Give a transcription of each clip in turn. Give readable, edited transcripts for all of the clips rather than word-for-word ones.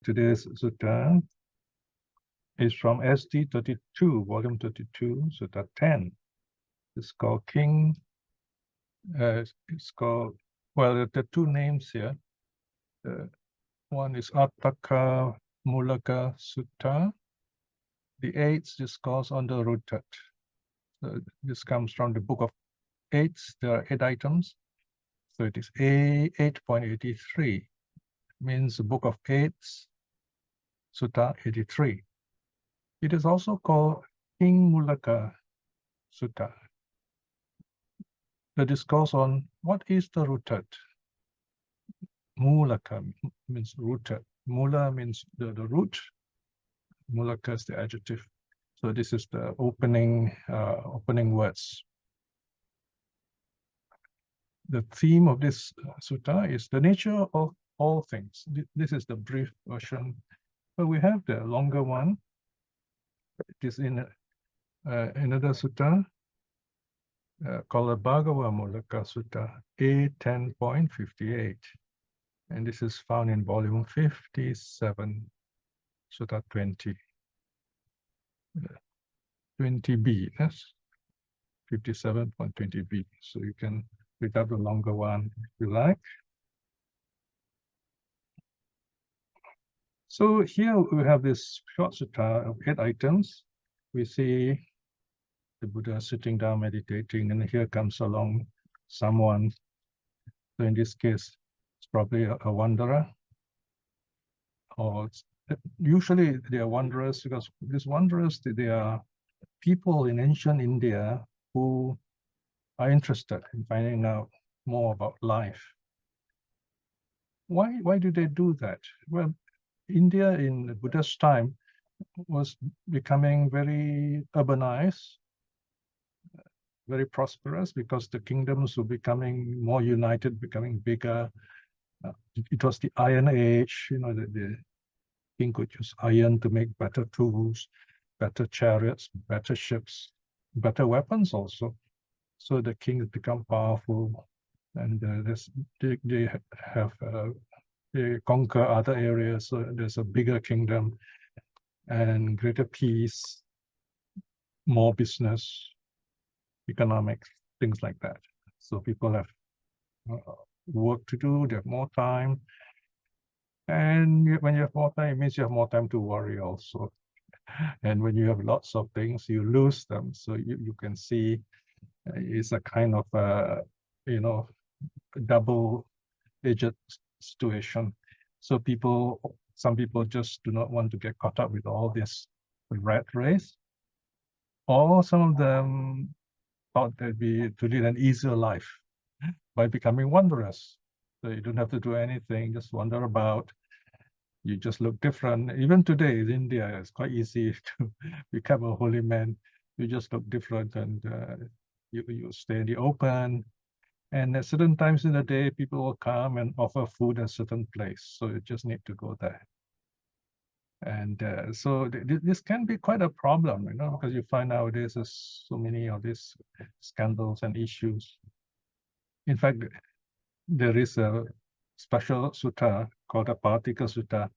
Today's sutta is from SD 32, volume 32, Sutta 10. It's called well, there are two names here. One is Aṭṭhaka Mūlaka Sutta, the eighth discourse on the rooted. This comes from the book of eights. There are 8 items. So it is A 8.83, means the book of eights, Sutta 83. It is also called Kim Mulaka Sutta. The discourse on what is the rooted. Mūlaka means rooted. Mula means the root. Mūlaka is the adjective. So this is the opening words. The theme of this sutta is the nature of all things. This is the brief version, but we have the longer one. It is in another sutta called the Bhagava Mūlaka Sutta, A10.58. And this is found in volume 57, Sutta 20. 20b, yes? 57.20b. So you can read up the longer one if you like. So here we have this short sutta of 8 items. We see the Buddha sitting down meditating, and here comes along someone. So in this case, it's probably a wanderer. Or usually they are wanderers because these wanderers, they are people in ancient India who are interested in finding out more about life. Why do they do that? Well, India in Buddha's time was becoming very urbanized, very prosperous, because the kingdoms were becoming more united, becoming bigger. It was the Iron Age, the king could use iron to make better tools, better chariots, better ships, better weapons also. So the kings become powerful, and they conquer other areas. So there's a bigger kingdom and greater peace, more business, economics, things like that. So people have work to do, they have more time. And when you have more time, it means you have more time to worry also. And when you have lots of things, you lose them. So you can see it's a kind of, double-edged situation. So some people just do not want to get caught up with all this rat race. Or some of them thought they'd be to lead an easier life by becoming wanderers. So you don't have to do anything, just wander about. You just look different. Even today in India, it's quite easy to become a holy man. You just look different, and you stay in the open. And at certain times in the day, people will come and offer food at a certain place. So you just need to go there. And so this can be quite a problem, because you find nowadays there's so many of these scandals and issues. In fact, there is a special sutta called the Aṭṭhaka Sutta,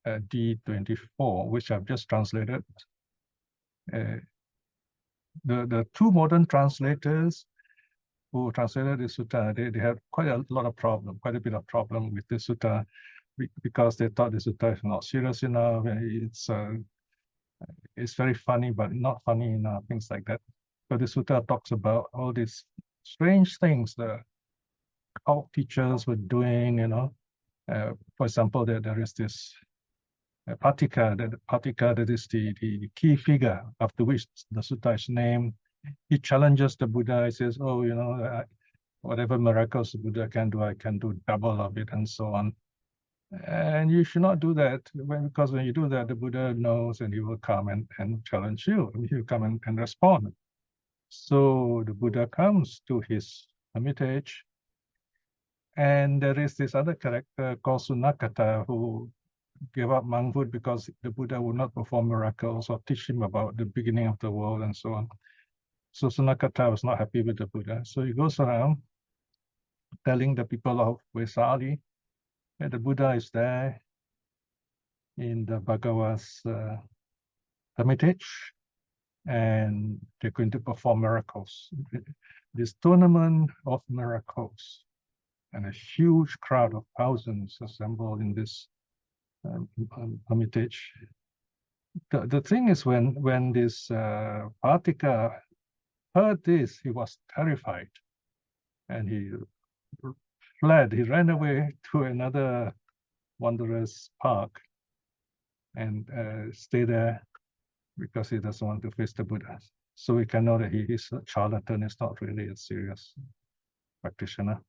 D24, which I've just translated. The two modern translators who translated this sutta, they had quite a bit of problem with this sutta, because they thought the sutta is not serious enough. It's very funny, but not funny enough, things like that. But the sutta talks about all these strange things the cult teachers were doing, For example, there is this Aṭṭhaka, that is the key figure after which the sutta is named. He challenges the Buddha. He says, whatever miracles the Buddha can do, I can do double of it, and so on. And you should not do that, because when you do that, the Buddha knows, and he will come and challenge you. He will come and respond. So the Buddha comes to his hermitage, and there is this other character called Sunakata who gave up monkhood because the Buddha would not perform miracles or teach him about the beginning of the world and so on. So Sunakata was not happy with the Buddha. So he goes around telling the people of Vesali that the Buddha is there, in the Bhagava's hermitage, and they're going to perform miracles. This tournament of miracles, and a huge crowd of thousands assembled in this hermitage. The thing is, when this Aṭṭhaka heard this, he was terrified, and he fled. He ran away to another wanderer's park and stay there because he doesn't want to face the Buddha. So we can know that he is a charlatan, is not really a serious practitioner.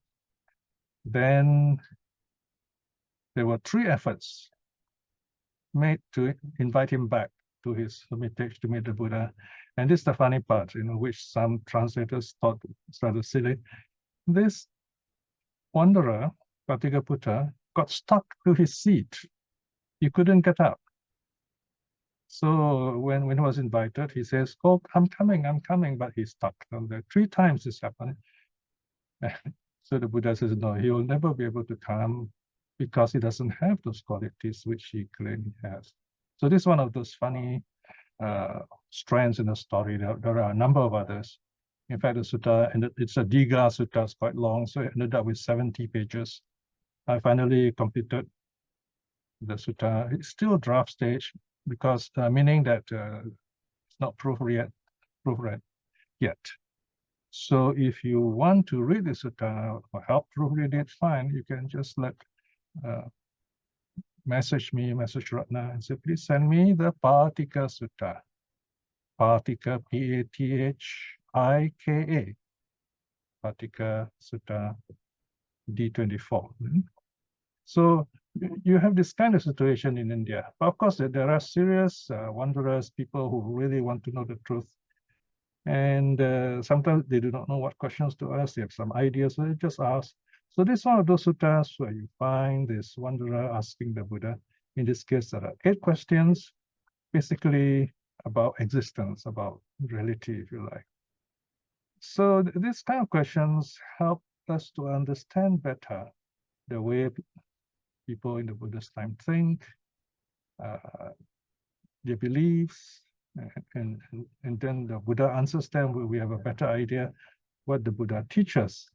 Then there were 3 efforts made to invite him back to his hermitage to meet the Buddha. And this is the funny part, which some translators thought was rather silly. This wanderer, Patigaputta, got stuck to his seat. He couldn't get up. So when he was invited, he says, "Oh, I'm coming," but he's stuck. And 3 times this happened. So the Buddha says, no, he will never be able to come because he doesn't have those qualities which he claimed he has. So this is one of those funny strands in the story. There are a number of others. In fact, the sutta, and it's a Diga sutta, it's quite long, so it ended up with 70 pages. I finally completed the sutta. It's still draft stage because meaning that it's not proofread yet. So if you want to read the sutta or help proofread it, fine. You can just message Ratna, and say, please send me the Aṭṭhaka Sutta. Aṭṭhaka, P-A-T-H-I-K-A. Aṭṭhaka Sutta D24. So you have this kind of situation in India. But of course, there are serious wanderers, people who really want to know the truth. And sometimes they do not know what questions to ask. They have some ideas, so they just ask. So this is one of those suttas where you find this wanderer asking the Buddha. In this case, there are 8 questions, basically about existence, about reality, if you like. So these kind of questions help us to understand better the way people in the Buddhist time think, their beliefs, and then the Buddha answers them. We have a better idea what the Buddha teaches.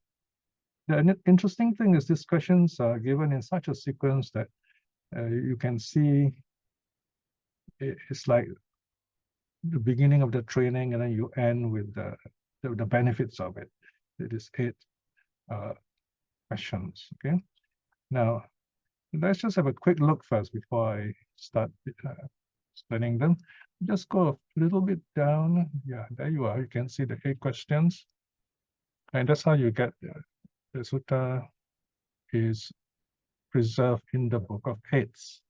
The interesting thing is these questions are given in such a sequence that you can see it's like the beginning of the training, and then you end with the benefits of it. It is 8 questions. Okay. Now let's just have a quick look first before I start explaining them. Just go a little bit down. Yeah, there you are. You can see the 8 questions, and that's how you get the sutta is preserved in the Book of Eights.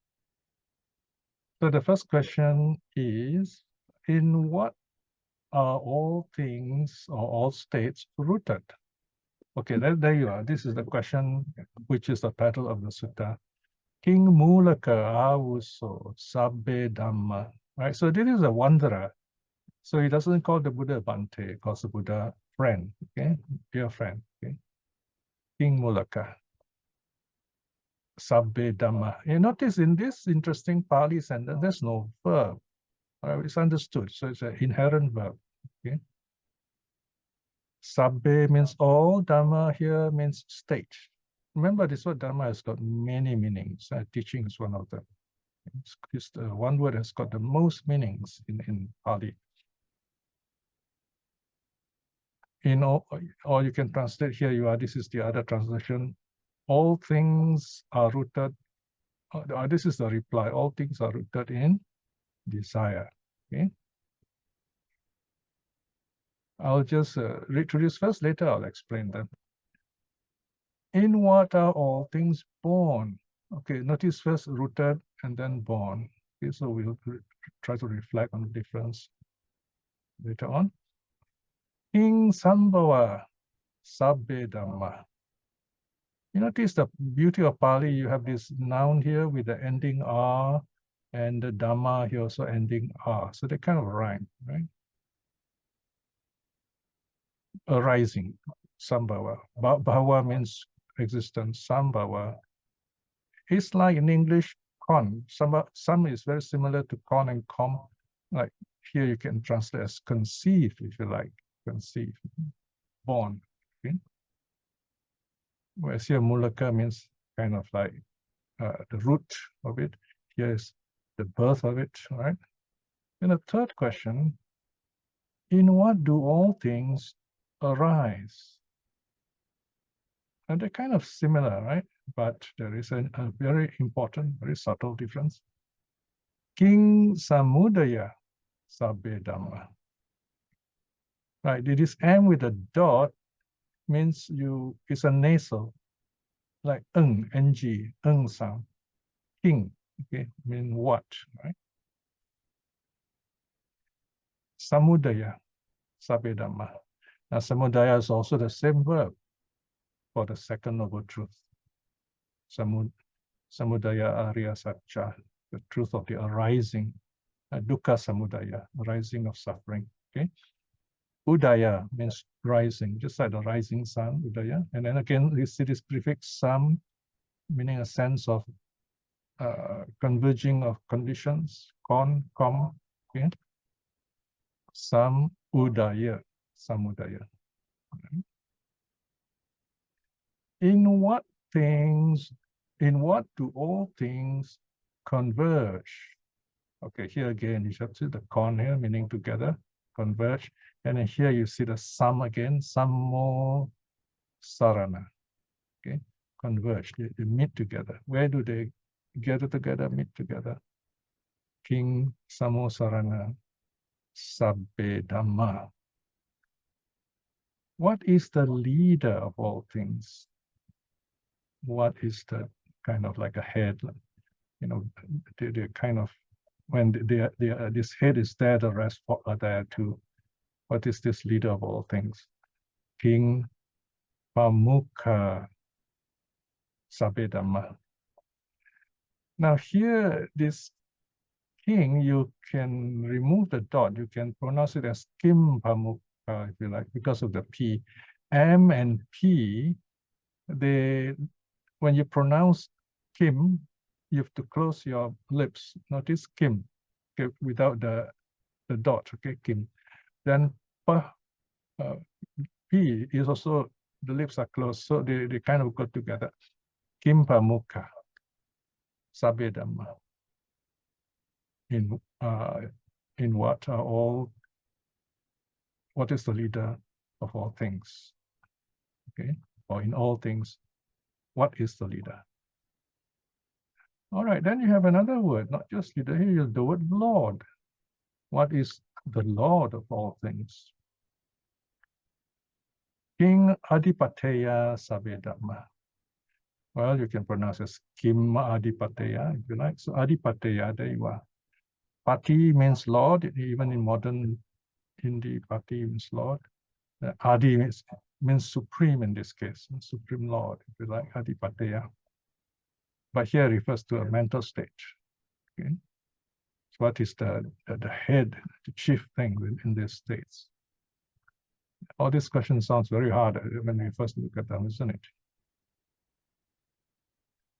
So the first question is, in what are all things or all states rooted? Okay, there you are. This is the question, which is the title of the sutta. Kim Mulaka Sabbe Dhamma. Right, so this is a wanderer. So he doesn't call the Buddha Bhante, he calls the Buddha friend, okay, dear friend, okay. Kim Mulaka Sabbe Dhamma. You notice in this interesting Pali sentence, there's no verb. It's understood, so it's an inherent verb, okay. Sabbe means all, Dhamma here means state. Remember, this word Dhamma has got many meanings. Teaching is one of them. It's one word has got the most meanings in Pali. Or you can translate here, you are, this is the other translation. All things are rooted, this is the reply, all things are rooted in desire. Okay. I'll just read through this first, later I'll explain them. In what are all things born? Okay, notice first rooted and then born. Okay, so we'll try to reflect on the difference later on. In Sambhava Sabbe Dhamma. You notice the beauty of Pali, you have this noun here with the ending R, and the Dhamma here also ending R. So they kind of rhyme, right? Arising, Sambhava. Bhava means existence, Sambhava. It's like in English, con. Some is very similar to con and com. Like here you can translate as conceive, if you like, conceive, born. Okay? Whereas here Mūlaka means kind of like the root of it. Here is the birth of it, right? And the third question, in what do all things arise? And they're kind of similar, right? But there is a very important, very subtle difference. King Samudaya Sabbe Dhamma. Right, it is M with a dot, means it's a nasal, like ng, sound. King, okay, mean what, right? Samudaya Sabbe Dhamma. Now, samudaya is also the same verb for the second noble truth. Samudaya Arya Satcha, the truth of the arising, dukkha samudaya, arising of suffering. Okay, udaya means rising, just like the rising sun, udaya. And then again, you see this prefix sam, meaning a sense of converging of conditions, com. Okay, samudaya. In what do all things converge? Okay, here again, you should see the con here, meaning together, converge. And then here you see the sum again, sammo sarana. Okay, converge, they meet together. Where do they gather together, meet together? King sammo sarana sabbe dhamma. What is the leader of all things? What is the kind of like a head? You know, they're kind of, when this head is there, the rest are there too. What is this leader of all things? King Pamukha Sabbe Dhamma. Now here, this king, you can remove the dot. You can pronounce it as Kim Pamukha, if you like, because of the P. M and P, when you pronounce Kim, you have to close your lips. Notice Kim, okay, without the dot, okay, Kim. Then P is also, the lips are closed, so they kind of go together. Kim Pamukha Sabbe Dhamma. In what are all, what is the leader of all things? Okay, or in all things, what is the leader? All right, then you have another word, not just leader, here is the word Lord. What is the Lord of all things? King Adipateya Sabbe Dhamma. Well, you can pronounce it as Kim Adipateya, if you like. So Adipateya, there you are. Pati means Lord, even in modern Hindi, Pati means Lord. Adi means supreme in this case, supreme Lord, if you like, Adipateya. But here refers to a mental state. Okay? So what is the head, the chief thing in these states? All this question sounds very hard when we first look at them, isn't it?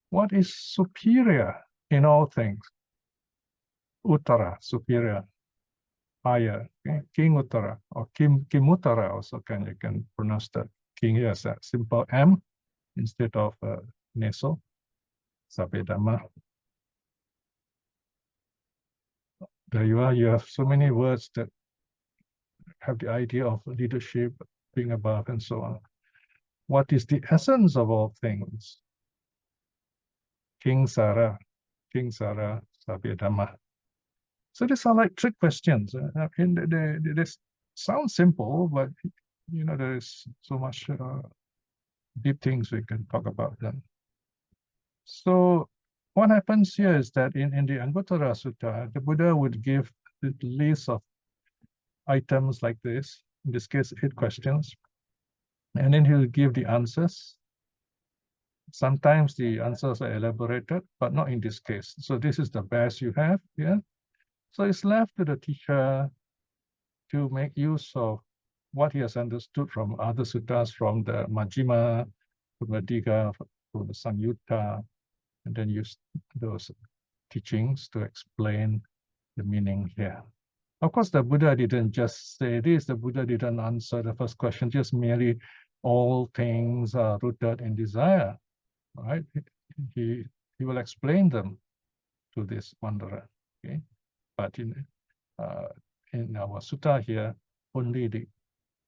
What is superior in all things? Uttara, superior, higher. Okay? King Uttara, or Kim Uttara also you can pronounce the king here as a simple M instead of nasal. Sabbe Dhamma. There you are, you have so many words that have the idea of leadership, being above, and so on. What is the essence of all things? King Sara, Sabbe Dhamma. So these are like trick questions. They sound simple, but you know, there is so much deep things we can talk about them. So what happens here is that in the Anguttara Sutta, the Buddha would give the list of items like this, in this case, 8 questions, and then he'll give the answers. Sometimes the answers are elaborated, but not in this case. So this is the best you have here. So it's left to the teacher to make use of what he has understood from other suttas, from the Majjhima, from the Digha, from the Samyutta, and then use those teachings to explain the meaning here. Of course, the Buddha didn't just say this. The Buddha didn't answer the first question, just merely all things are rooted in desire, right? He will explain them to this wanderer, okay? But in our sutta here, only the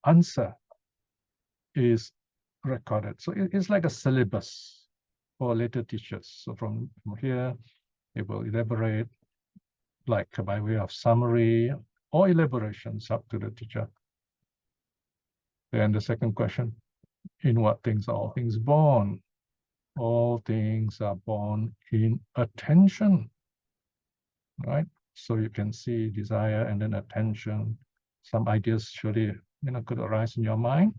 answer is recorded. So it's like a syllabus for later teachers. So from here, it will elaborate like by way of summary or elaborations up to the teacher. Then the second question, in what things are all things born? All things are born in attention, right? So you can see desire and then attention. Some ideas surely could arise in your mind.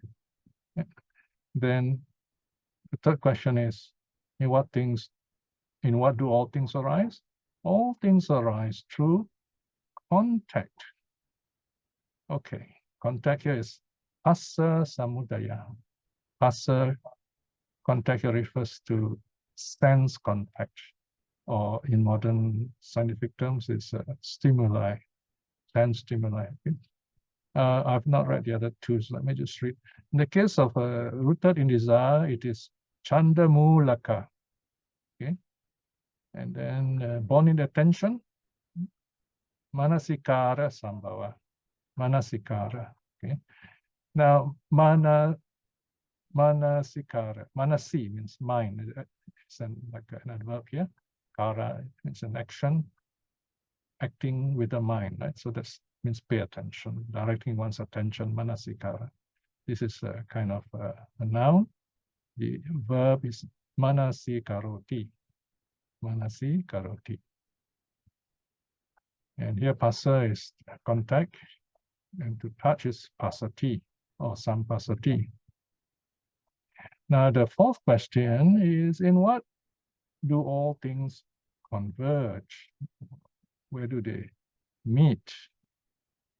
Then the third question is, in what do all things arise? All things arise through contact. Okay, contact here is phassa samudaya. Phassa contact here refers to sense contact, or in modern scientific terms, it's stimuli, sense stimuli. Okay? I've not read the other two, so let me just read. In the case of rooted in desire, it is chanda Mūlaka. Okay, and then born in attention, manasikara sambhava. Manasikara. Okay. Now manasikara. Manasi means mind. It's like an adverb here. Kara means an action, acting with the mind, right? So that means pay attention, directing one's attention. Manasikara. This is a kind of a noun. The verb is manasi karoti. Manasi karoti. And here phassa is contact, and to touch is passati or sampassati. Now the fourth question is, in what do all things converge? Where do they meet?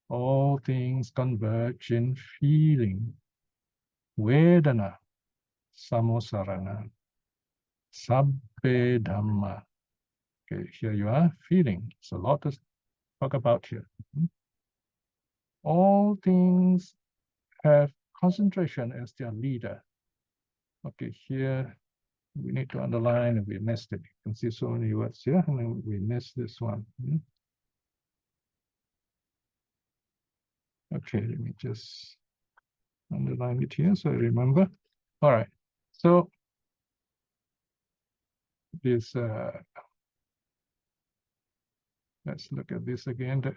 All things converge in feeling. Vedana, samosarana, sabbe dhamma. Okay, here you are, feeling. It's a lot to talk about here. All things have concentration as their leader. Okay, here we need to underline, and we missed it. You can see so many words here, and then we missed this one. Okay, let me just underline it here so I remember. All right, so this, let's look at this again. The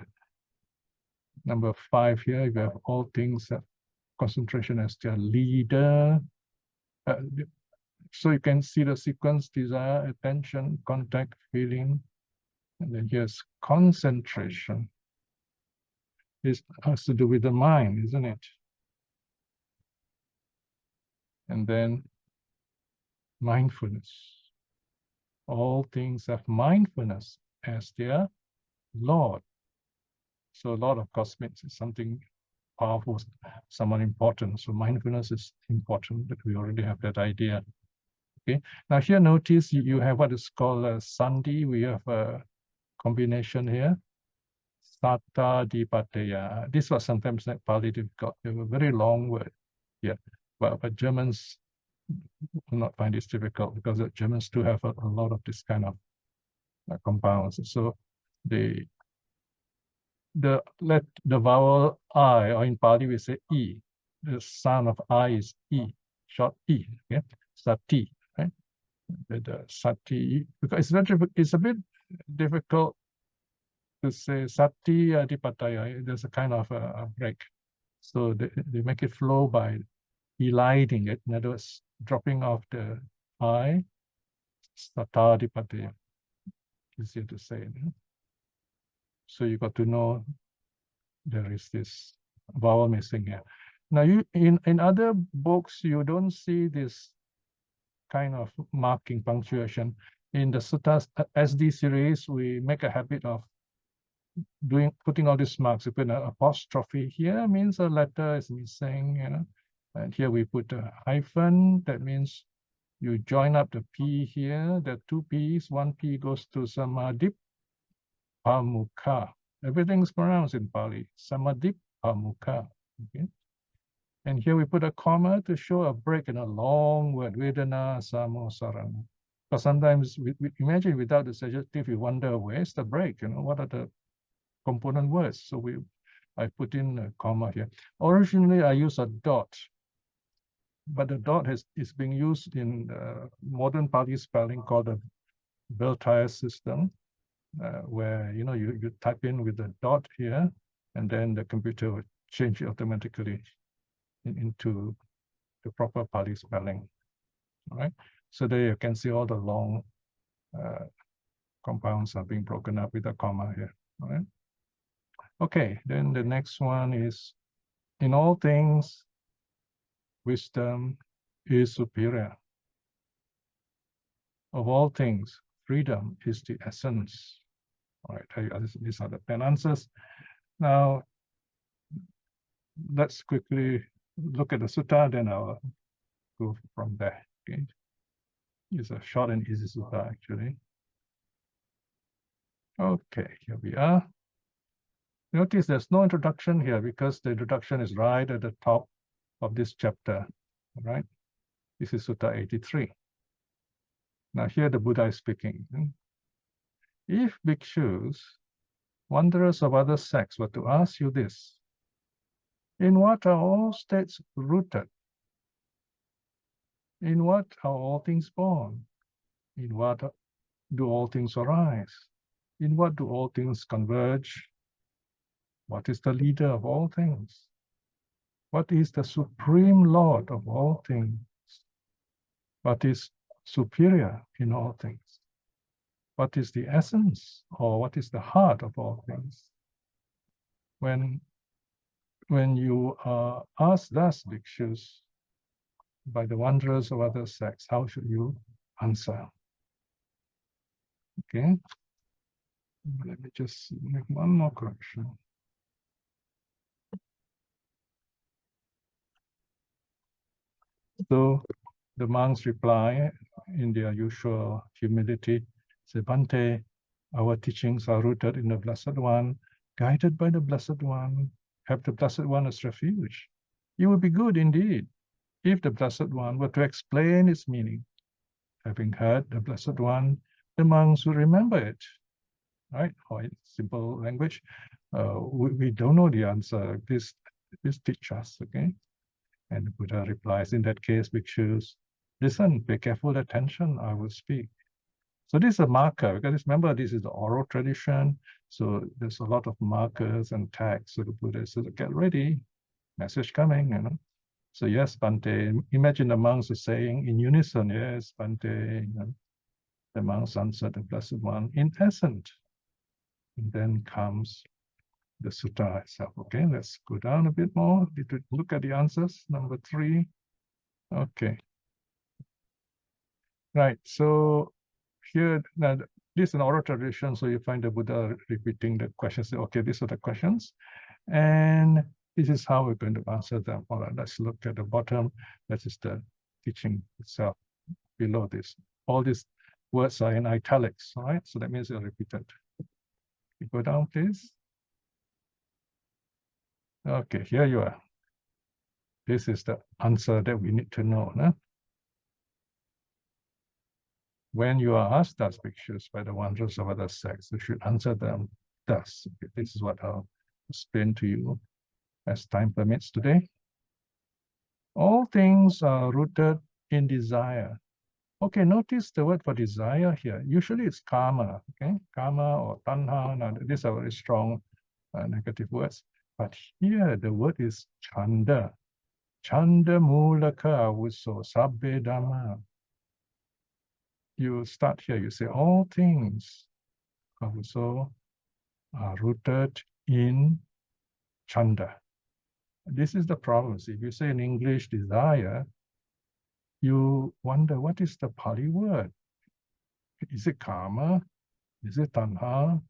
number 5 here, you have all things have concentration as their leader. So you can see the sequence: desire, attention, contact, feeling, and then here's concentration. This has to do with the mind, isn't it? And then mindfulness. All things have mindfulness as their Lord. So Lord, of course, means something powerful, someone important. So mindfulness is important, but we already have that idea. Okay. Now here, notice you have what is called a sandhi. We have a combination here. Satta dipateya. This was sometimes like Pali difficult. They were very long word here. But Germans will not find this difficult, because the Germans do have a lot of this kind of compounds. So the vowel I, or in Pali we say E. The sound of I is E, short E. Okay, sati, right? The sati, because it's a bit difficult to say sati adipataya. There's a kind of a break. So they make it flow by eliding it. In other words, dropping off the I, sata adipataya. Easier to say. So you got to know there is this vowel missing here. Now, in other books, you don't see this kind of marking, punctuation. In the Suttas SD series, we make a habit of putting all these marks. We put an apostrophe here, means a letter is missing, and here we put a hyphen, that means You join up the P here, the two P's, one P goes to Samadip Pamukha. Everything's pronounced in Pali, Samadip Pamukha. Okay. And here we put a comma to show a break in a long word, Vedana Samosarana. Because sometimes we imagine without the subjective, you wonder where's the break, what are the component words? So I put in a comma here. Originally, I use a dot, but the dot is being used in modern Pali spelling called the Beltire system, where you type in with the dot here, and then the computer will change it automatically into the proper Pali spelling. All right. So there you can see all the long compounds are being broken up with a comma here. All right. Okay, then the next one is, in all things, wisdom is superior. Of all things, freedom is the essence. All right, these are the 10 answers. Now, let's quickly look at the sutta, then I'll go from there. Okay, it's a short and easy sutta, actually. Okay, here we are. Notice there's no introduction here because the introduction is right at the top of this chapter. All right, this is Sutta 83. Now here the Buddha is speaking. If bhikshus, wanderers of other sects, were to ask you this, in what are all states rooted? In what are all things born? In what do all things arise? In what do all things converge? What is the leader of all things? What is the supreme Lord of all things? What is superior in all things? What is the essence, or what is the heart of all things? When you are asked thus, bhikshus, by the wanderers of other sects, how should you answer? Okay. Let me just make one more correction. So the monks reply in their usual humility, say, Bhante, our teachings are rooted in the Blessed One, guided by the Blessed One, have the Blessed One as refuge. It would be good indeed if the Blessed One were to explain its meaning. Having heard the Blessed One, the monks will remember it, right? Or in simple language, we don't know the answer. Please teach us, okay? And the Buddha replies, in that case, bhikshus, listen, pay careful attention, I will speak. So this is a marker, because remember, this is the oral tradition, so there's a lot of markers and tags. So the Buddha says, get ready, message coming, So yes, Bhante, imagine the monks are saying in unison, yes, Bhante, the monks answer the Blessed One in essence. And then comes the sutta itself. Okay, let's go down a bit more. Look at the answers. Number 3. Okay. Right. So here, now this is an oral tradition. So you find the Buddha repeating the questions. Okay, these are the questions. And this is how we're going to answer them. All right, let's look at the bottom. That is the teaching itself below this. All these words are in italics. All right, so that means they're repeated. You go down, please. Okay, here you are. This is the answer that we need to know. No? When you are asked thus, bhikshus, by the wanderers of other sects, you should answer them thus. Okay, this is what I'll explain to you as time permits today. All things are rooted in desire. Okay, notice the word for desire here. Usually it's karma, okay? Karma or tanha. Now, these are very strong negative words. But here the word is chanda. Chanda Mūlaka avuso sabbe dhamma. You start here, you say all things avuso are rooted in chanda. This is the problem. See, if you say in English desire, you wonder what is the Pali word? Is it karma? Is it tanha?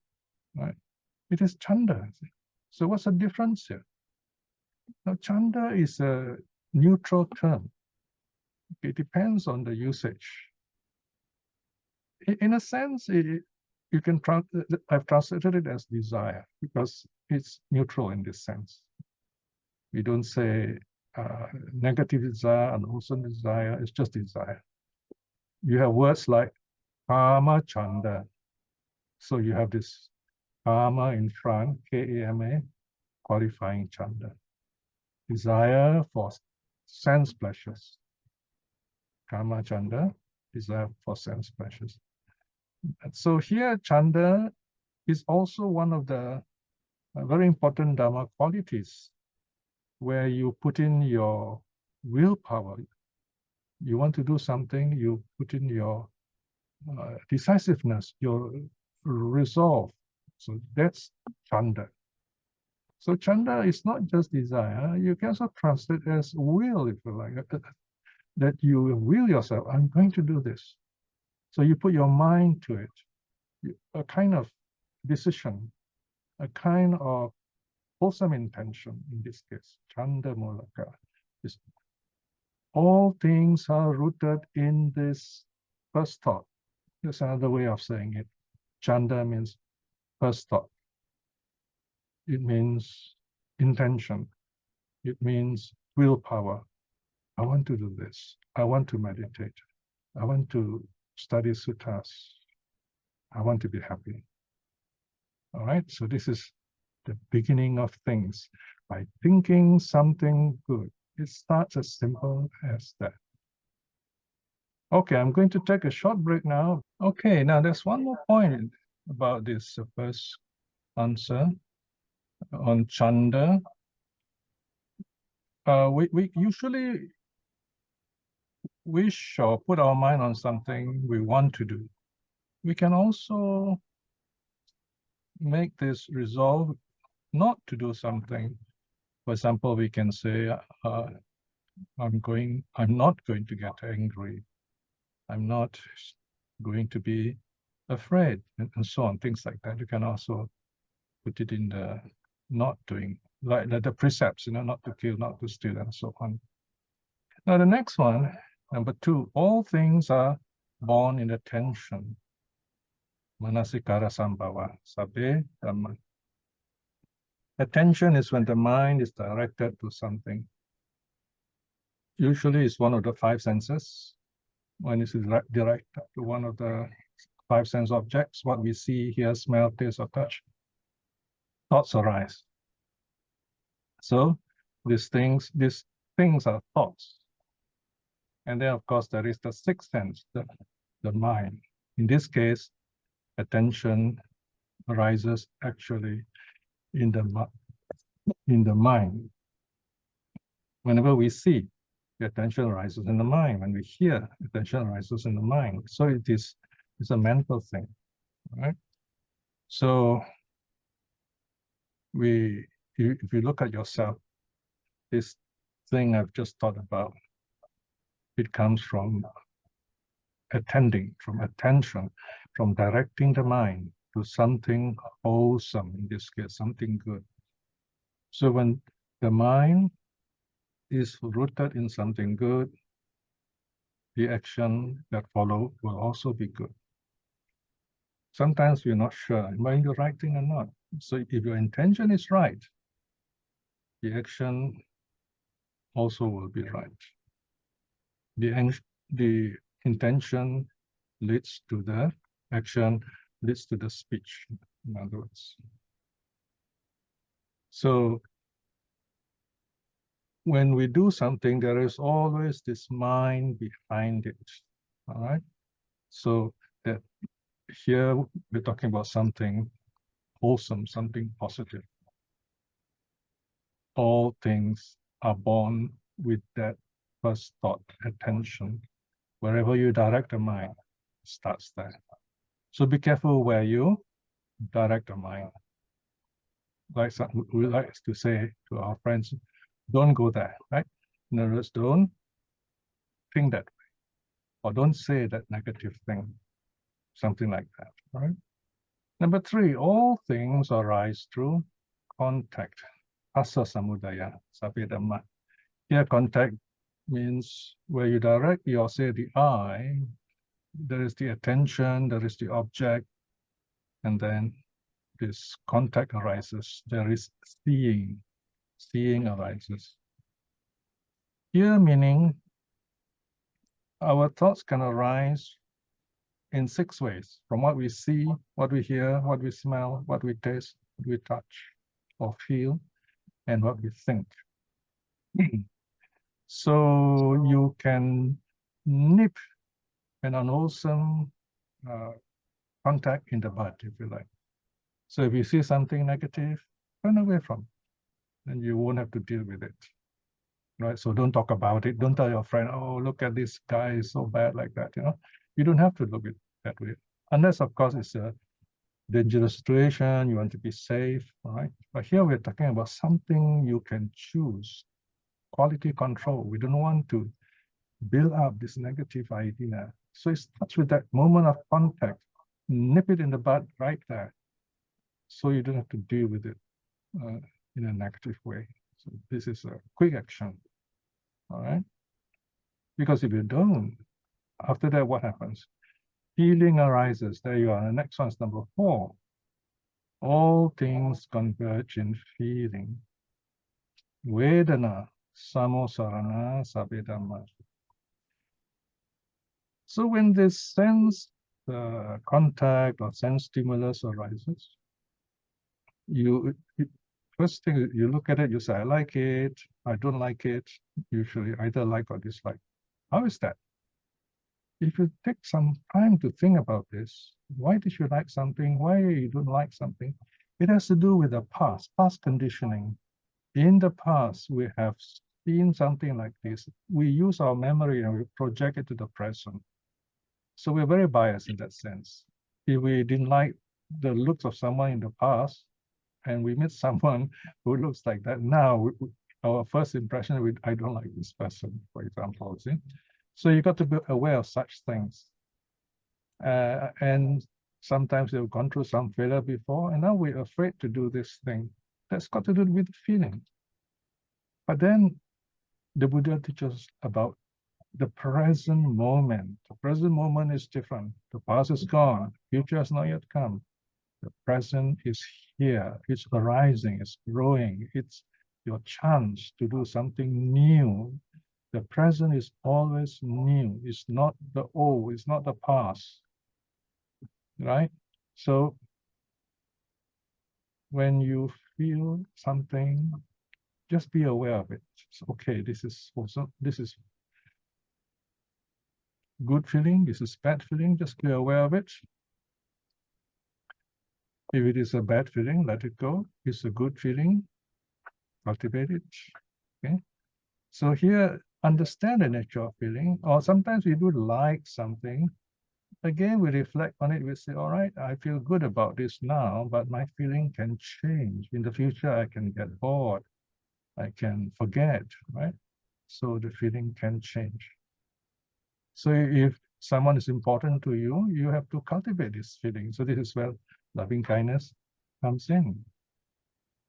Right? It is chanda. So what's the difference here? Now, chanda is a neutral term. It depends on the usage. In a sense, you can I've translated it as desire because it's neutral in this sense. We don't say negative desire and also desire. It's just desire. You have words like kama chanda. So you have this kama in front, K-A-M-A, qualifying chanda. Desire for sense pleasures. Kama chanda, desire for sense pleasures. And so here, chanda is also one of the very important Dharma qualities where you put in your willpower. You want to do something, you put in your decisiveness, your resolve. So that's chanda. So chanda is not just desire. You can also translate as will, if you like, that you will yourself, I'm going to do this. So you put your mind to it, a kind of decision, a kind of wholesome intention in this case, chanda Mūlaka. All things are rooted in this first thought. That's another way of saying it. Chanda means first thought. It means intention. It means willpower. I want to do this. I want to meditate. I want to study suttas. I want to be happy. All right, so this is the beginning of things. By thinking something good. It starts as simple as that. Okay, I'm going to take a short break now. Okay, now there's one more point about this first answer on chanda. We usually wish or put our mind on something we want to do. We can also make this resolve not to do something. For example, we can say, I'm not going to get angry. I'm not going to be afraid, and so on, things like that. You can also put it in the not doing, like the precepts, not to kill, not to steal, and so on. Now, the next one, number 2, all things are born in attention. Manasikara sambhava, sabbe dhamma. Attention is when the mind is directed to something. Usually it's one of the 5 senses. When it's directed to one of the 5 sense objects, what we see, hear, smell, taste, or touch, thoughts arise. So these things are thoughts. And then, of course, there is the 6th sense, the mind. In this case, attention arises actually in the mind. Whenever we see, the attention arises in the mind. When we hear, attention arises in the mind. So it's a mental thing, right? So if you look at yourself, this thing I've just thought about, it comes from attending, from attention, from directing the mind to something wholesome, in this case, something good. So when the mind is rooted in something good, the action that follows will also be good. Sometimes we're not sure, am I doing the right thing or not? So if your intention is right, the action also will be right. The intention leads to the action, leads to the speech, in other words. So when we do something, there is always this mind behind it, all right? So that here we're talking about something wholesome, something positive. All things are born with that first thought, attention. Wherever you direct the mind, it starts there. So be careful where you direct the mind. Like we like to say to our friends, don't go there, right? In other words, don't think that way, or don't say that negative thing, something like that, right? Number 3, all things arise through contact. Asa samudaya, sabbe dhamma. Here, contact means where you direct your, say, the eye, there is the attention, there is the object, and then this contact arises. There is seeing. Seeing arises. Here meaning our thoughts can arise in 6 ways: from what we see, what we hear, what we smell, what we taste, what we touch or feel, and what we think. So you can nip an unwholesome contact in the bud, if you like. So if you see something negative, run away from it, and you won't have to deal with it. Right? So don't talk about it. Don't tell your friend, oh, look at this guy, is so bad like that. You don't have to look at it that way. Unless, of course, it's a dangerous situation, you want to be safe, all right? But here we're talking about something you can choose, quality control. We don't want to build up this negative idea. So it starts with that moment of contact. Nip it in the bud right there, so you don't have to deal with it in a negative way. So this is a quick action, all right? Because if you don't, after that, what happens? Feeling arises. There you are. The next one's number 4. All things converge in feeling. Vedana, samosarana, sabedhamma. So when this sense contact or sense stimulus arises, first thing you look at it, you say, I like it, I don't like it, usually either like or dislike. How is that? If you take some time to think about this, why did you like something? Why you don't like something? It has to do with the past conditioning. In the past, we have seen something like this. We use our memory and we project it to the present. So we're very biased in that sense. If we didn't like the looks of someone in the past, and we meet someone who looks like that now, our first impression, I don't like this person, for example. See? So you got to be aware of such things. And sometimes they've gone through some failure before, and now we're afraid to do this thing. That's got to do with feeling. But then the Buddha teaches about the present moment. The present moment is different. The past is gone. The future has not yet come. The present is here. It's arising. It's growing. It's your chance to do something new. The present is always new. It's not the old. It's not the past. Right? So when you feel something, just be aware of it. It's okay, this is also, this is good feeling, this is bad feeling, just be aware of it. If it is a bad feeling, let it go. If it's a good feeling, cultivate it. Okay. So here, understand the nature of feeling, or sometimes we do like something. Again, we reflect on it, we say, all right, I feel good about this now, but my feeling can change. In the future, I can get bored. I can forget, right? So the feeling can change. So if someone is important to you, you have to cultivate this feeling. So this is where loving kindness comes in.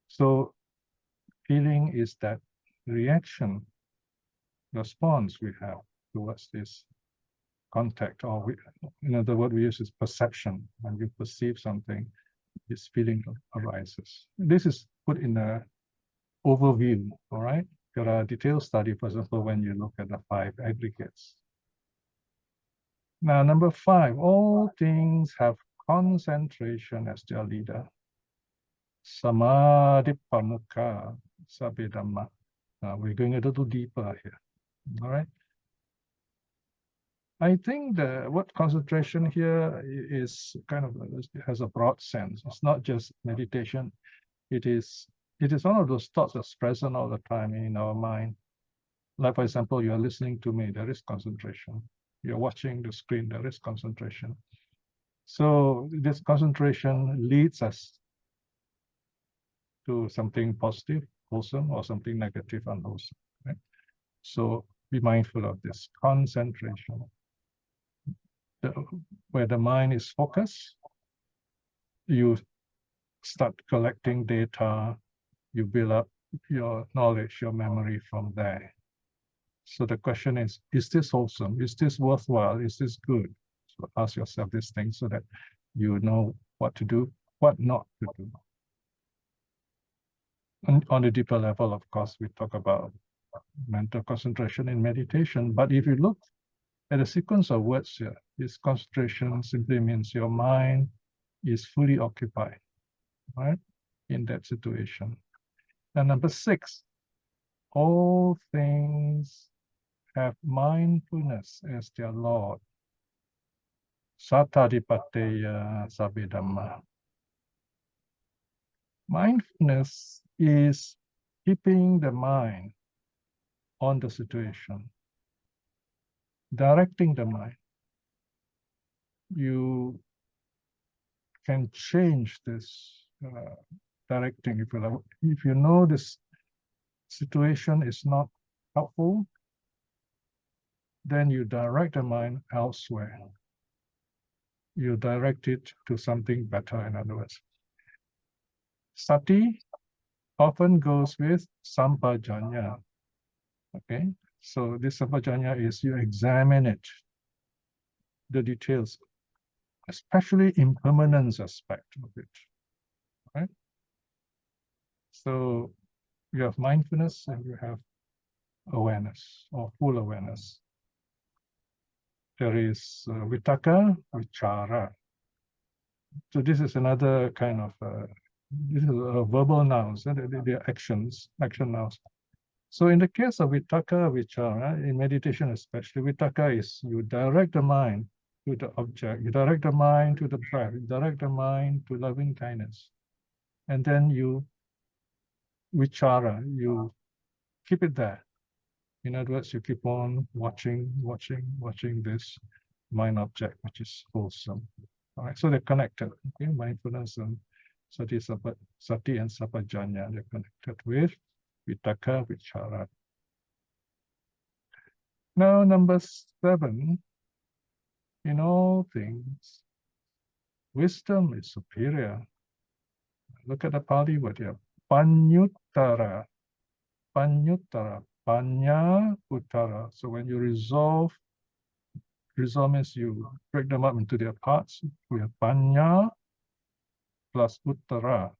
So feeling is that reaction, response we have towards this contact, or the word we use is perception. When you perceive something, this feeling arises. This is put in a overview, all right? There are detailed study, for example, when you look at the 5 aggregates. Now, number 5, all things have concentration as their leader. Samadhi pamukha sabedhamma. We're going a little deeper here, all right? I think the word concentration here is kind of, it has a broad sense. It's not just meditation. It is one of those thoughts that's present all the time in our mind. Like, for example, you're listening to me, there is concentration. You're watching the screen, there is concentration. So this concentration leads us to something positive, wholesome, or something negative, unwholesome. Right? So be mindful of this concentration. Where the mind is focused, you start collecting data, you build up your knowledge, your memory from there. So the question is this wholesome? Is this worthwhile? Is this good? So ask yourself these things so that you know what to do, what not to do. And on a deeper level, of course, we talk about mental concentration in meditation. But if you look at the sequence of words here, this concentration simply means your mind is fully occupied, right, in that situation. And number 6, all things have mindfulness as their Lord. Sattaripateya sabbe dhamma. Mindfulness is keeping the mind on the situation, directing the mind. You can change this directing, if you like. If you know this situation is not helpful, then you direct the mind elsewhere. You direct it to something better, in other words. Sati often goes with sampajanya. Okay, so this sampajanya is you examine it, the details, especially impermanence aspect of it, right? So you have mindfulness and you have awareness or full awareness. There is Viṭṭhaka, vichara. So this is another kind of, this is a verbal nouns, they are actions, action nouns. So in the case of Viṭṭhaka, vichara, in meditation especially, Viṭṭhaka is you direct the mind to the object, you direct the mind to the breath, you direct the mind to loving kindness. And then you vichara, you keep it there. In other words, you keep on watching this mind object, which is wholesome. All right, so they're connected. Okay, mindfulness and sati and sampajanya, they're connected with Viṭṭhaka, vichara. Now, number 7, in all things, wisdom is superior. Look at the Pali word here. Panyuttara. Panyuttara. Panya uttara. So when you resolve means you break them up into their parts. We have panya plus uttara.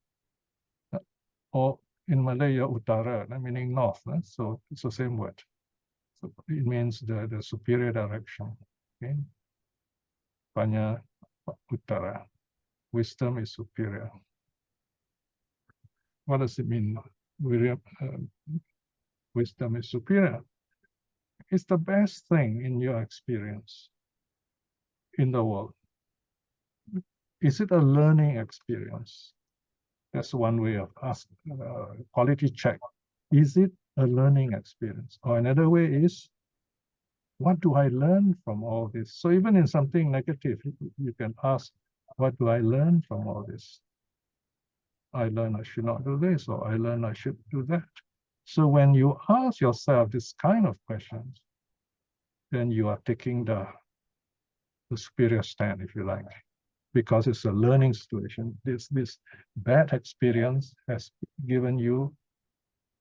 Or in Malay, uttara, meaning north. So it's the same word. So it means the superior direction. Okay. Panya uttara. Wisdom is superior. What does it mean? Wisdom is superior. It's the best thing in your experience in the world. Is it a learning experience? That's one way of asking, quality check. Is it a learning experience? Or another way is, what do I learn from all this? So even in something negative, you can ask, what do I learn from all this? I learn I should not do this, or I learn I should do that. So when you ask yourself this kind of questions, then you are taking the superior stand, if you like, because it's a learning situation. This bad experience has given you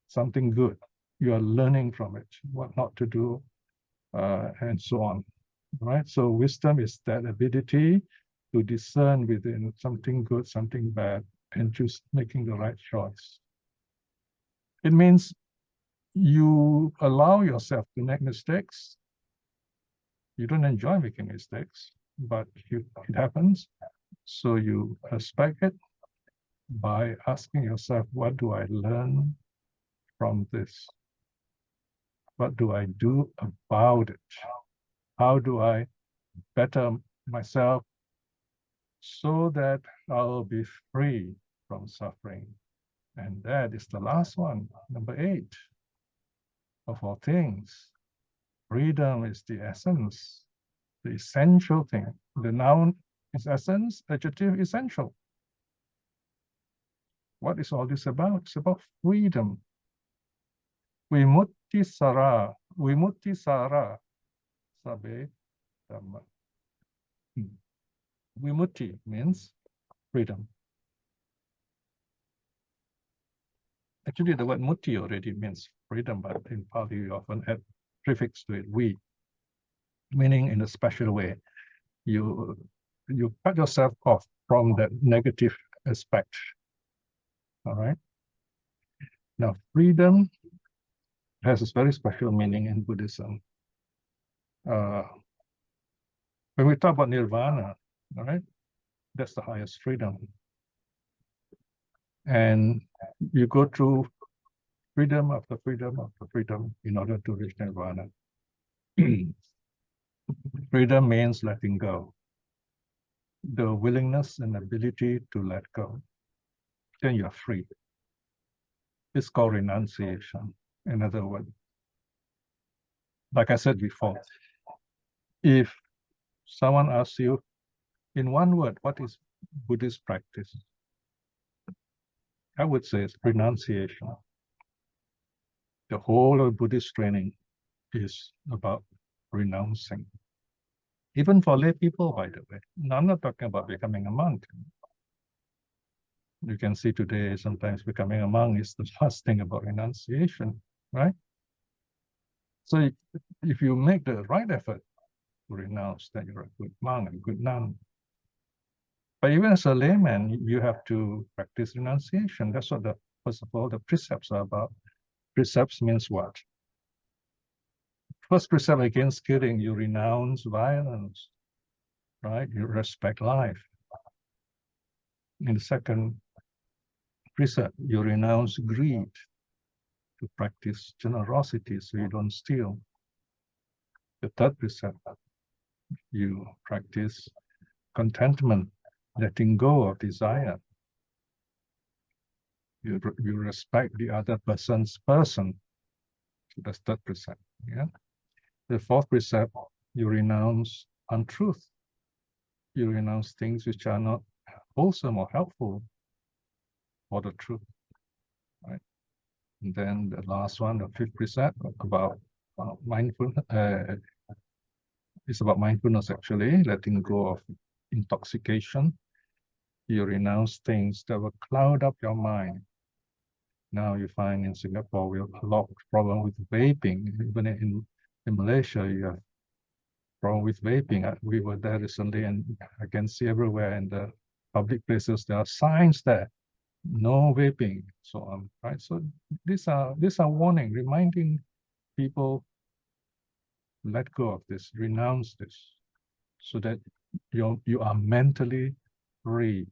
something good. You are learning from it, what not to do, and so on. Right? So wisdom is that ability to discern within something good, something bad, and choose making the right choice. It means you allow yourself to make mistakes. You don't enjoy making mistakes, but it happens. So you respect it by asking yourself, what do I learn from this? What do I do about it? How do I better myself so that I'll be free from suffering? And that is the last one, number 8. Of all things, freedom is the essence, the essential thing. The noun is essence, adjective essential. What is all this about? It's about freedom. Vimutti sara, sabbe dhamma. Vimutti means freedom. Actually, the word mutti already means freedom, but in Pali you often add prefix to it, we, meaning in a special way. You cut yourself off from that negative aspect. All right. Now, freedom has a very special meaning in Buddhism. When we talk about nirvana, all right, that's the highest freedom. And you go through freedom after freedom after freedom in order to reach nirvana. Freedom means letting go. The willingness and ability to let go. Then you're free. It's called renunciation. In other words, like I said before, if someone asks you in one word, what is Buddhist practice? I would say it's renunciation. The whole of Buddhist training is about renouncing. Even for lay people, by the way. Now, I'm not talking about becoming a monk. You can see today, sometimes becoming a monk is the last thing about renunciation, right? So if you make the right effort to renounce, then you're a good monk, a good nun. But even as a layman, you have to practice renunciation. That's what first of all, the precepts are about. Precepts means what? First precept against killing, you renounce violence, right? You respect life. In the second precept, you renounce greed, to practice generosity so you don't steal. The third precept, you practice contentment, letting go of desire. You respect the other person's person. So that's third precept. Yeah. The fourth precept, you renounce untruth. You renounce things which are not wholesome or helpful for the truth. Right. And then the last one, the fifth precept, about mindfulness. It's about mindfulness, actually, letting go of intoxication. You renounce things that will cloud up your mind. Now you find in Singapore, we have a lot of problem with vaping. Even in Malaysia, you have problem with vaping. We were there recently, and I can see everywhere in the public places, there are signs there, no vaping, so on, right? So these are warning, reminding people, let go of this, renounce this, so that you are mentally free.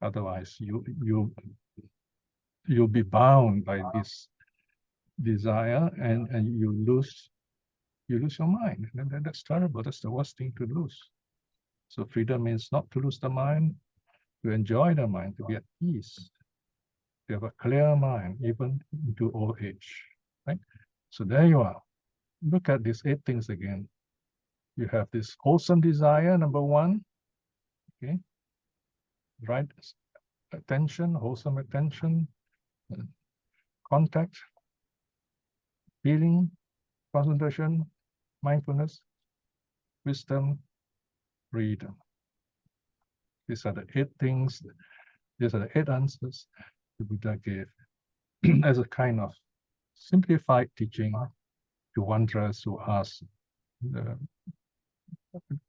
Otherwise, you'll be bound by this desire, and you lose your mind. And that's terrible. That's the worst thing to lose. So freedom means not to lose the mind, to enjoy the mind, to be at peace, to have a clear mind, even into old age. Right? So there you are. Look at these 8 things again. You have this wholesome desire, number 1. Okay. Right attention, wholesome attention, contact, feeling, concentration, mindfulness, wisdom, freedom. These are the 8 things. These are the 8 answers the Buddha gave as a kind of simplified teaching to wanderers who ask the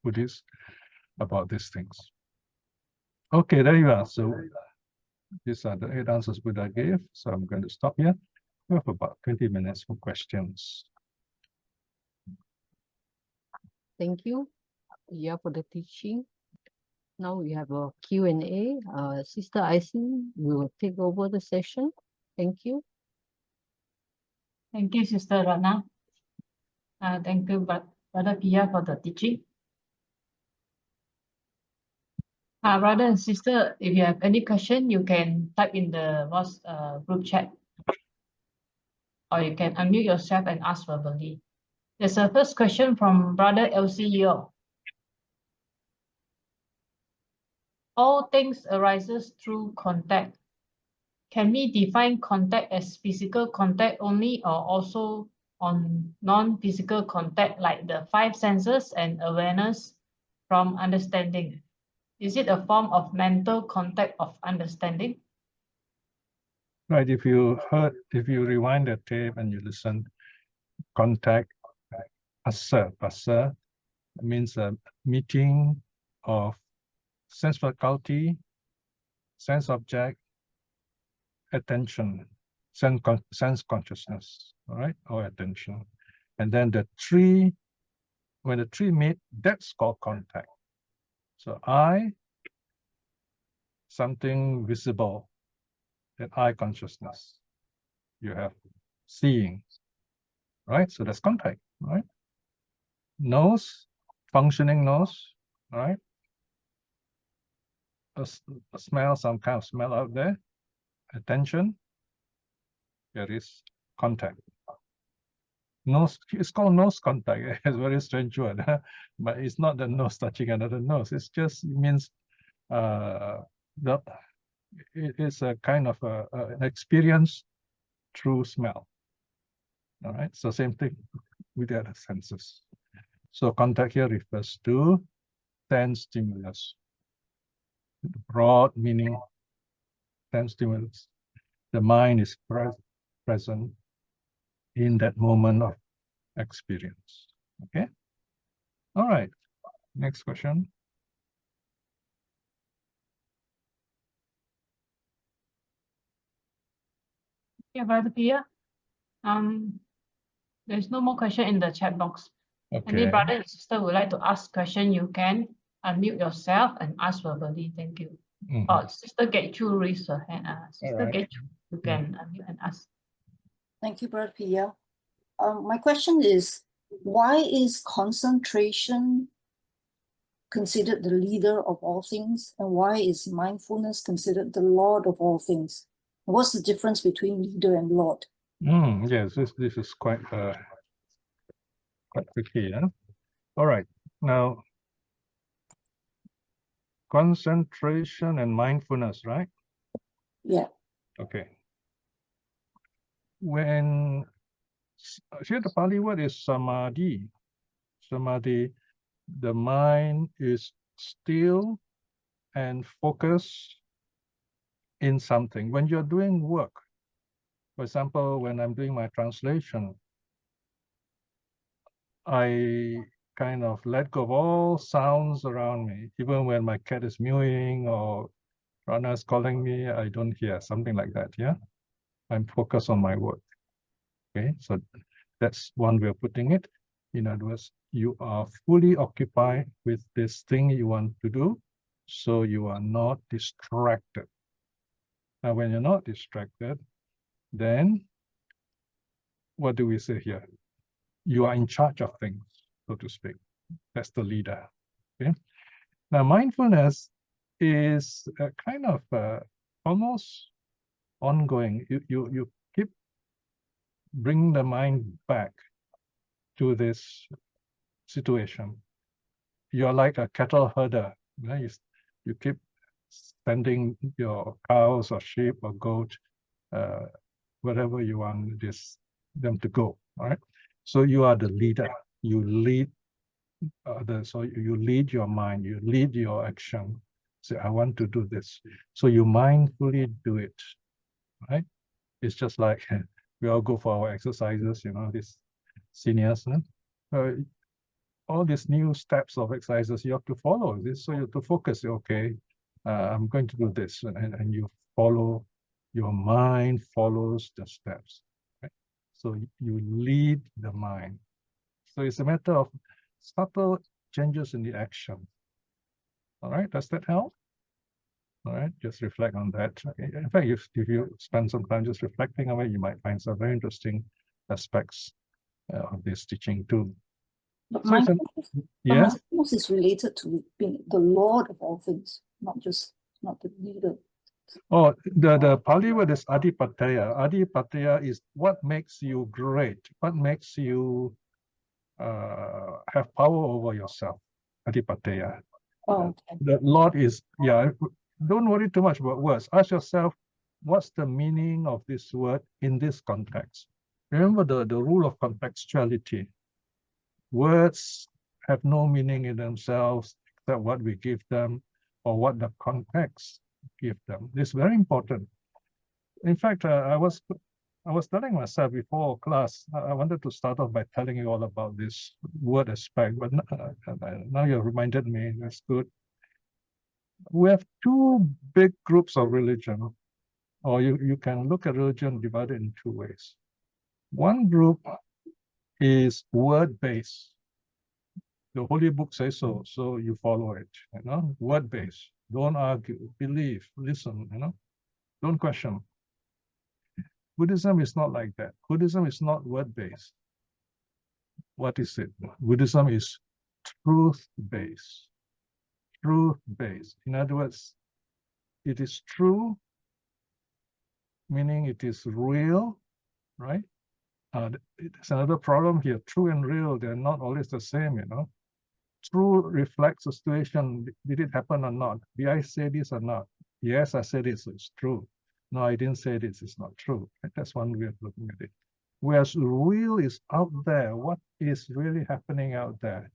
Buddhists about these things. Okay, there you are. So these are the 8 answers Buddha gave. So I'm going to stop here. We have about 20 minutes for questions. Thank you, Piya, for the teaching. Now we have a Q&A. Sister Aisin will take over the session. Thank you. Thank you, Sister Rana. Thank you, Brother Piya, for the teaching. Brother and sister, if you have any question, you can type in the group chat, or you can unmute yourself and ask verbally. There's a first question from Brother LCO. All things arises through contact. Can we define contact as physical contact only, or also on non-physical contact like the 5 senses and awareness from understanding? Is it a form of mental contact of understanding? Right, if you rewind the tape and you listen, contact. Passa means a meeting of sense faculty, sense object, attention, sense consciousness, all right, or attention. And then the three, when the three meet, that's called contact. So eye, something visible, then eye consciousness. You have seeing, right? So that's contact, right? Nose, functioning nose, right? A smell, some kind of smell out there. Attention, there is contact. Nose, it's called nose contact. It's a very strange word, but it's not the nose touching another nose. It just means it is a kind of an experience through smell. All right, so same thing with the other senses. So contact here refers to sense stimulus. The broad meaning, sense stimulus. The mind is present in that moment of experience. Okay. All right. Next question. Yeah, Brother Piya. There's no more question in the chat box. Any Okay. brother and sister would like to ask question, you can unmute yourself and ask verbally. Thank you. Sister Getchu raised her hand. Sister right. Getchu, you can unmute and ask. Thank you, Brother Piya. My question is, why is concentration considered the leader of all things? And why is mindfulness considered the Lord of all things? What's the difference between leader and Lord? Yes, this is quite tricky, yeah? All right. Now, concentration and mindfulness, right? Yeah. Okay. When here the Pali word is samadhi. Samadhi, the mind is still and focused in something. When you're doing work, for example, when I'm doing my translation, I kind of let go of all sounds around me. Even when my cat is mewing or Rana is calling me, I don't hear, something like that, yeah? I'm focused on my work, okay? So that's one way of putting it. In other words, you are fully occupied with this thing you want to do, so you are not distracted. Now, when you're not distracted, then what do we say here? You are in charge of things, so to speak. That's the leader, okay? Now, mindfulness is a kind of almost ongoing. You keep bringing the mind back to this situation. You're like a cattle herder. Right? You keep sending your cows or sheep or goat, wherever you want them to go. All right. So you are the leader. You lead others. So you lead your mind. You lead your action. Say, I want to do this. So you mindfully do it. Right. It's just like we all go for our exercises. You know, these seniors. All these new steps of exercises you have to follow this, so you have to focus. Okay, I'm going to do this, and you follow. Your mind follows the steps, right? So you lead the mind. So it's a matter of subtle changes in the action. All right, does that help? All right, just reflect on that. Okay. In fact, if you spend some time just reflecting on it, you might find some very interesting aspects of this teaching too. But So it's mindfulness is related to being the Lord of all things, not the leader. Oh, the Pali word is Aṭṭhaka. Aṭṭhaka is what makes you great, what makes you have power over yourself. Aṭṭhaka. Oh, okay. The Lord is, yeah, don't worry too much about words. Ask yourself, what's the meaning of this word in this context? Remember the rule of contextuality. Words have no meaning in themselves except what we give them or what the context give them. This is very important. In fact, I was I was telling myself before class, I wanted to start off by telling you all about this word aspect, but now you've reminded me. That's good. We have two big groups of religion, or you can look at religion divided in two ways. One group is word-based. The Holy Book says so, so you follow it, word-based. Don't argue, believe, listen, don't question. Buddhism is not like that. Buddhism is not word-based. What is it? Buddhism is truth-based. Truth-based. In other words, it is true, meaning it is real, right? It's another problem here. True and real, they're not always the same, True reflects the situation. Did it happen or not? Did I say this or not? Yes, I said it, so it's true. No, I didn't say this, it's not true. That's one way of looking at it. Whereas real is out there. What is really happening out there?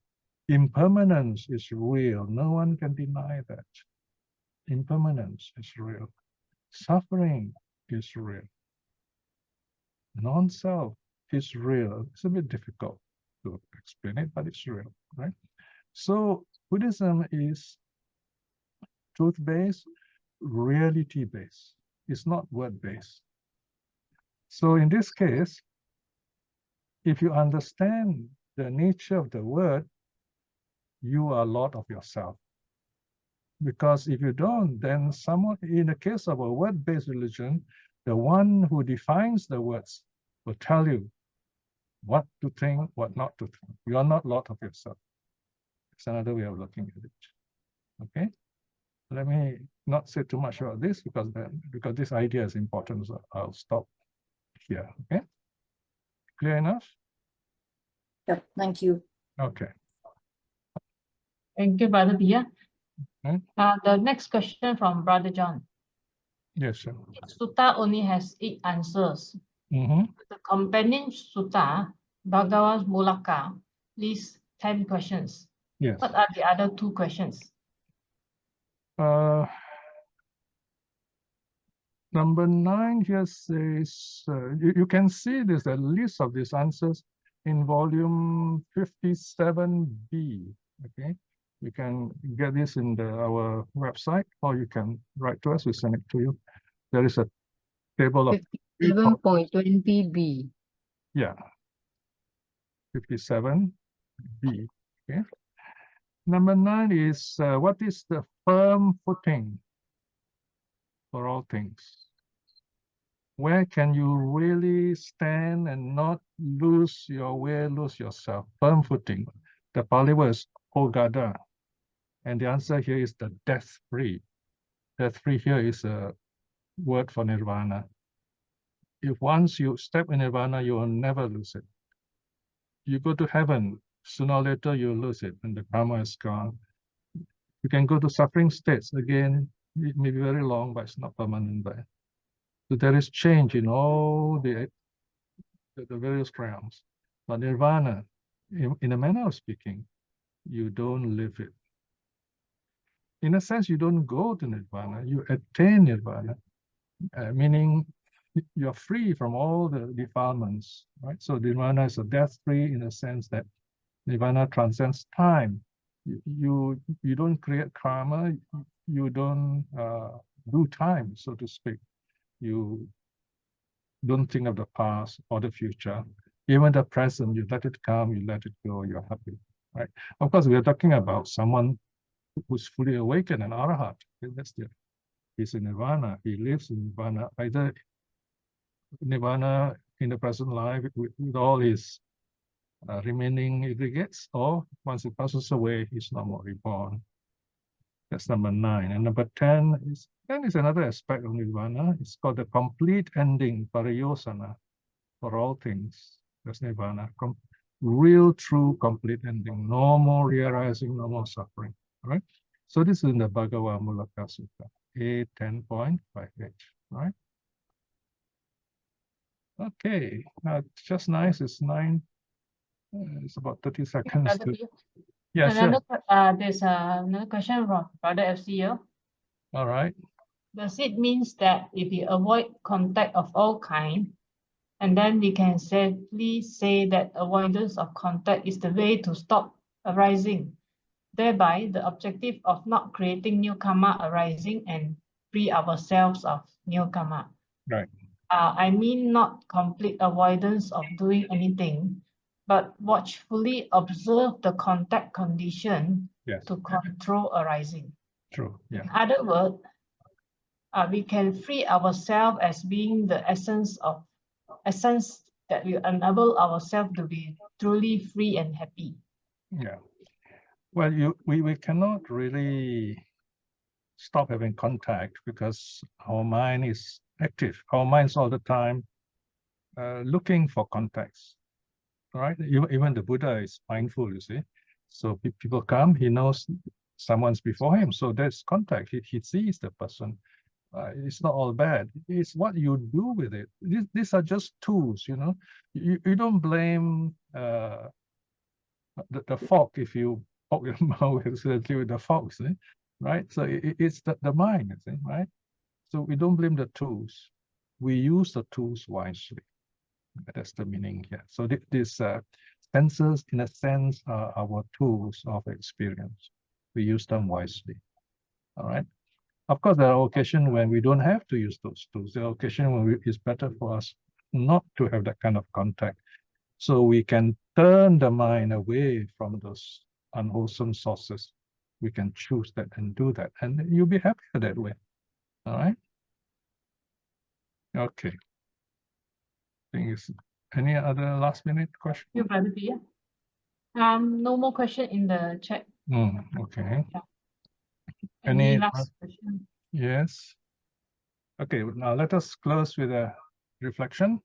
Impermanence is real. No one can deny that. Impermanence is real. Suffering is real. Non-self is real. It's a bit difficult to explain it, but it's real, right? So Buddhism is truth-based, reality-based. It's not word-based. So in this case, if you understand the nature of the word, you are Lord of yourself. Because if you don't, then someone, in the case of a word-based religion, the one who defines the words will tell you what to think, what not to think. You are not Lord of yourself. It's another way of looking at it. Okay? Let me not say too much about this because this idea is important, so I'll stop here. Okay? Clear enough? Yep, thank you. Okay. Thank you, Brother Piya. Okay. The next question from Brother John. Yes, sir. Sutta only has 8 answers. Mm-hmm. The companion sutta, Bhagavad Mūlaka, lists 10 questions. Yes. What are the other 2 questions? Number 9 here says, you can see there's a list of these answers in volume 57B. Okay, you can get this in our website, or you can write to us, we send it to you. There is a table of 57.20b. Yeah, 57B. Okay. Number 9 is what is the firm footing for all things? Where can you really stand and not lose your way, lose yourself? Firm footing. The Pali word is ogada. And the answer here is the death-free. Death-free here is a word for nirvana. If once you step in nirvana, you will never lose it. You go to heaven, sooner or later you lose it and the karma is gone. You can go to suffering states. Again, it may be very long, but it's not permanent there. So there is change in all the various realms. But nirvana, in a manner of speaking, you don't live it. In a sense, you don't go to nirvana, you attain nirvana, meaning you're free from all the defilements, right? So nirvana is a death-free in a sense that nirvana transcends time. You don't create karma, you don't do time, so to speak. You don't think of the past or the future. Even the present, you let it come, you let it go, you're happy, right? Of course, we are talking about someone who's fully awakened, an arahat. He's in nirvana, he lives in nirvana, either nirvana in the present life with all his remaining aggregates, or once he passes away, he's no more reborn. That's number 9. And number 10 is another aspect of nirvana. It's called the complete ending, parayosana, for all things. That's nirvana. Real, true, complete ending. No more realizing, no more suffering. All right? So this is in the Bhagavad Mūlaka Sutta, A10.58. Right? Okay. Now, it's just nice. It's 9. It's about 30 seconds. Yeah, sure. There's another question from Brother FC here. All right. Does it mean that if we avoid contact of all kind, And then we can safely say that avoidance of contact is the way to stop arising. Thereby, the objective of not creating new karma arising and free ourselves of new karma. Right. I mean not complete avoidance of doing anything, but watchfully observe the contact condition Yes. to control arising. True. Yeah. In other words, we can free ourselves as being the essence that will enable ourselves to be truly free and happy. Yeah. Well, we cannot really stop having contact because our mind is active. Our mind's all the time looking for contacts. Right? Even the Buddha is mindful, you see. So people come, he knows someone's before him. So there's contact. He sees the person. It's not all bad. It's what you do with it. These are just tools, you know. You don't blame the fork if you poke your mouth accidentally with the fork, see? Right? So it's the mind, you see, right? So we don't blame the tools. We use the tools wisely. That's the meaning here. So these senses, in a sense, are our tools of experience. We use them wisely. All right. Of course, there are occasions when we don't have to use those tools. There are occasions when it's better for us not to have that kind of contact. So we can turn the mind away from those unwholesome sources. We can choose that and do that. And you'll be happier that way. All right. Okay. Any other last minute question? You, Brother Piya? No more question in the chat. Okay. Any Any last question? Yes. Okay, now let us close with a reflection.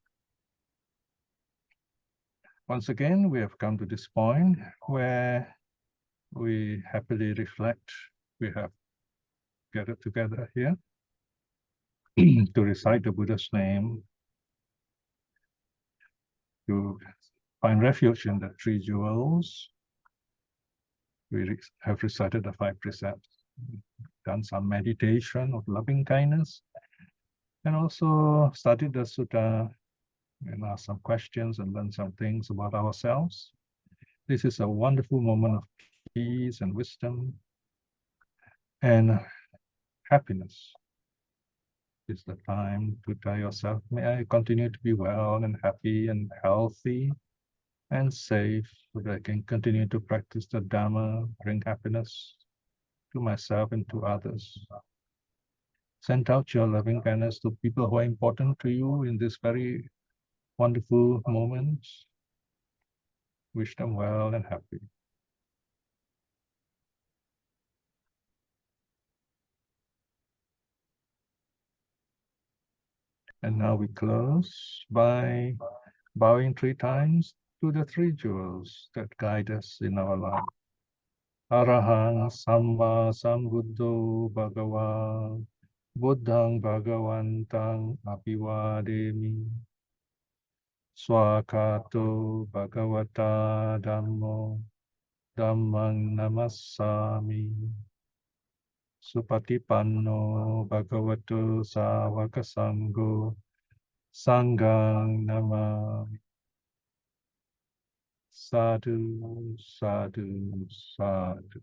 Once again, we have come to this point where we happily reflect. We have gathered together here to recite the Buddha's name, to find refuge in the three jewels. We have recited the 5 precepts, done some meditation of loving kindness, and also studied the sutta and asked some questions and learned some things about ourselves. This is a wonderful moment of peace and wisdom and happiness. It's the time to tell yourself, may I continue to be well and happy and healthy and safe so that I can continue to practice the Dhamma, bring happiness to myself and to others. Send out your loving kindness to people who are important to you in this very wonderful moment. Wish them well and happy. And now we close by bowing 3 times to the 3 jewels that guide us in our life. Arahang Samma Sambuddho Bhagava Buddhang Bhagavantang Abhivademi Swakato Bhagavata Dhammo Dhammang Namassami Supatipanno Bhagavato Sāvaka Sangho Sanghang Namami. Sadhu, sadhu, sadhu.